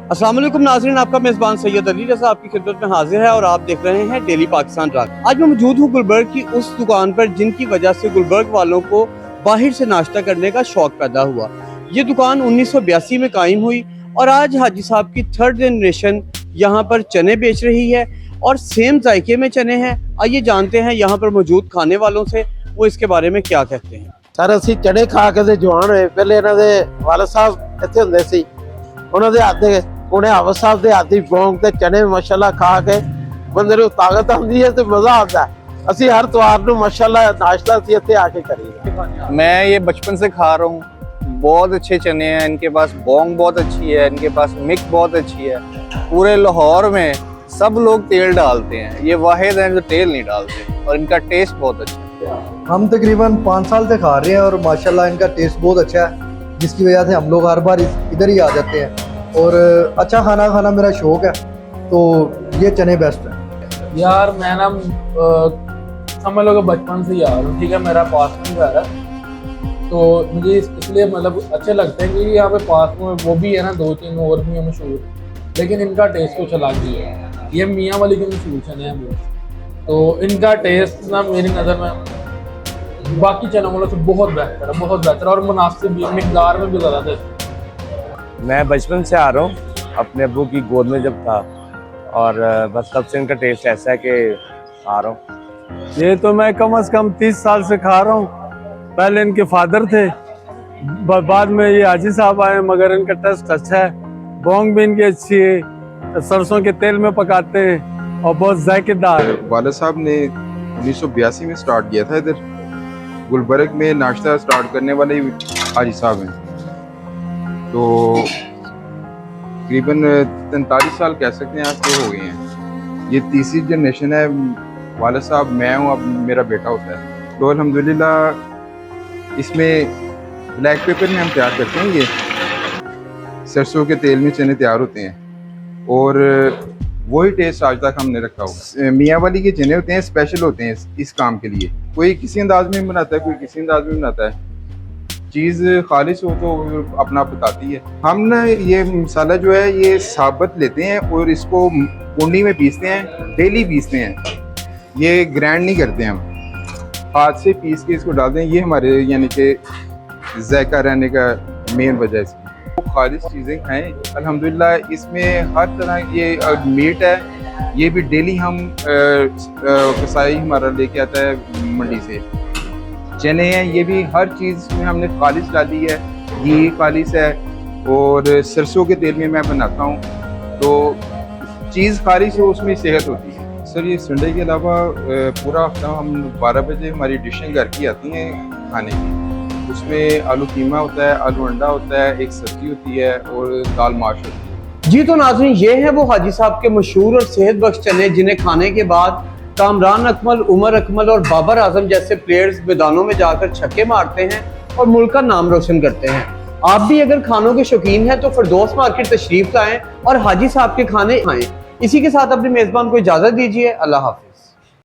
अस्सलाम वालेकुम नाज़रीन, आपका मेज़बान सैयद अली रज़ा आपकी खिदमत में हाजिर है और आप देख रहे हैं डेली पाकिस्तान रात। आज मैं मौजूद हूँ गुलबर्ग की उस दुकान पर जिनकी वजह से गुलबर्ग वालों को बाहर से नाश्ता करने का शौक पैदा हुआ। ये दुकान 1982 में कायम हुई और आज हाजी साहब की थर्ड जनरेशन यहाँ पर चने बेच रही है और सेम जायके में चने हैं। आइए जानते हैं यहाँ पर मौजूद खाने वालों से वो इसके बारे में क्या कहते हैं। सर ਅਸੀਂ ਚਣੇ ਖਾ ਕੇ ਤੇ ਜਵਾਨ ਹੋਏ। ਪਹਿਲੇ ਇਹਨਾਂ ਦੇ ਵਾਲਦ ਸਾਹਿਬ ਇੱਥੇ ਹੁੰਦੇ ਸੀ, ਉਹਨਾਂ ਦੇ ਹੱਥ ਦੇ ਕੋਨੇ ਹਾਫਿਜ਼ ਸਾਹਿਬ ਦੇ ਹੱਥ ਦੀ ਬੌਂਗ ਤੇ ਚਣੇ ਮਾਸ਼ਾਅੱਲਾ ਖਾ ਕੇ ਬੰਦੇ ਨੂੰ ਤਾਕਤ ਆਉਂਦੀ ਹੈ ਤੇ ਮਜ਼ਾ आता है। ਅਸੀਂ ਹਰ ਤਵਾਰ ਨੂੰ ਮਾਸ਼ਾਅੱਲਾ नाश्ता ਅਸੀਂ ਇੱਥੇ ਆ ਕੇ करीदा। मैं ये बचपन से खा रहा हूँ, बहुत अच्छे चने हैं इनके पास, बौंग बहुत अच्छी है इनके पास, मिक्स बहुत अच्छी है। पूरे लाहौर में सब लोग तेल डालते हैं, ये वाहिद हैं जो तेल नहीं डालते और इनका टेस्ट बहुत अच्छा है। हम तकरीबन 5 साल से खा रहे हैं और माशाल्लाह इनका टेस्ट बहुत अच्छा है, जिसकी वजह से हम लोग हर बार इधर ही आ जाते हैं और अच्छा खाना खाना मेरा शौक है, तो ये चने बेस्ट है। यार मैं ना समझ लो कि बचपन से ही आ रहा हूँ, ठीक है, मेरा पास में घर है तो मुझे इसलिए मतलब अच्छे लगते हैं कि यहाँ पे पास में वो भी है ना 2-3 और भी है मशहूर, लेकिन इनका टेस्ट कुछ अलग ही है। ये मियाँ वाली के मशहूर चने हैं वो, तो इनका टेस्ट ना मेरी नज़र में बाकी चनों वालों से बहुत बेहतर है, बहुत बेहतर और मुनासिब भी, मिकदार में भी ज़्यादा टेस्ट। मैं बचपन से आ रहा हूँ, अपने अब्बू की गोद में जब था और बस तब से इनका टेस्ट ऐसा है कि आ रहा हूँ। ये तो मैं कम से कम 30 साल से खा रहा हूँ। पहले इनके फादर थे, बाद में ये हाजी साहब आए, मगर इनका टेस्ट अच्छा है। बौंग भी इनकी अच्छी है, सरसों के तेल में पकाते हैं और बहुत जायकेदार है। वालिद साहब ने 1982 में स्टार्ट किया था इधर गुलबर्ग में, नाश्ता स्टार्ट करने वाले हाजी साहब हैं। तो तकरीबन 43 साल कह सकते हैं आज के हो गए हैं। ये तीसरी जनरेशन है। वालिद साहब, मैं हूँ, अब मेरा बेटा होता है। तो अल्हम्दुलिल्लाह इसमें ब्लैक पेपर में हम तैयार करते हैं। ये सरसों के तेल में चने तैयार होते हैं और वही टेस्ट आज तक हमने रखा हुआ। मियाँ वाली के चने होते हैं, स्पेशल होते हैं इस काम के लिए। कोई किसी अंदाज में बनाता है, कोई किसी अंदाज में बनाता है। चीज़ खालिश हो तो अपना बताती है। हम ना ये मसाला जो है ये साबुत लेते हैं और इसको कुंडी में पीसते हैं, डेली पीसते हैं। ये ग्राइंड नहीं करते हम, हाथ से पीस के इसको डालते हैं। ये हमारे यानी कि जायका रहने का मेन वजह है। तो खालिश चीज़ें खाएँ अल्हम्दुलिल्लाह। इसमें हर तरह ये मीट है, ये भी डेली हम कसाई हमारा लेके आता है मंडी से। चने हैं, ये भी हर चीज़ में हमने खालिश डाली है, घी खालिश है और सरसों के तेल में मैं बनाता हूँ। तो चीज़ खालिश हो, उसमें सेहत होती है। सर ये संडे के अलावा पूरा हफ्ता हम 12 बजे हमारी डिशें घर की आती हैं खाने की। उसमें आलू कीमा होता है, आलू अंडा होता है, एक सब्जी होती है और दाल माश होती है। जी तो नाज़रीन, ये है वो हाजी साहब के मशहूर और सेहत बख्श चने जिन्हें खाने के बाद कामरान अकमल, उमर अकमल और बाबर आजम जैसे प्लेयर्स मैदानों में जाकर छक्के मारते हैं और मुल्क का नाम रोशन करते हैं। आप भी अगर खानों के शौकीन हैं तो फिरदौस मार्केट तशरीफ लाएं और हाजी साहब के खाने खाएं। इसी के साथ अपने मेज़बान को इजाज़त दीजिए। अल्लाह हाफ़िज़।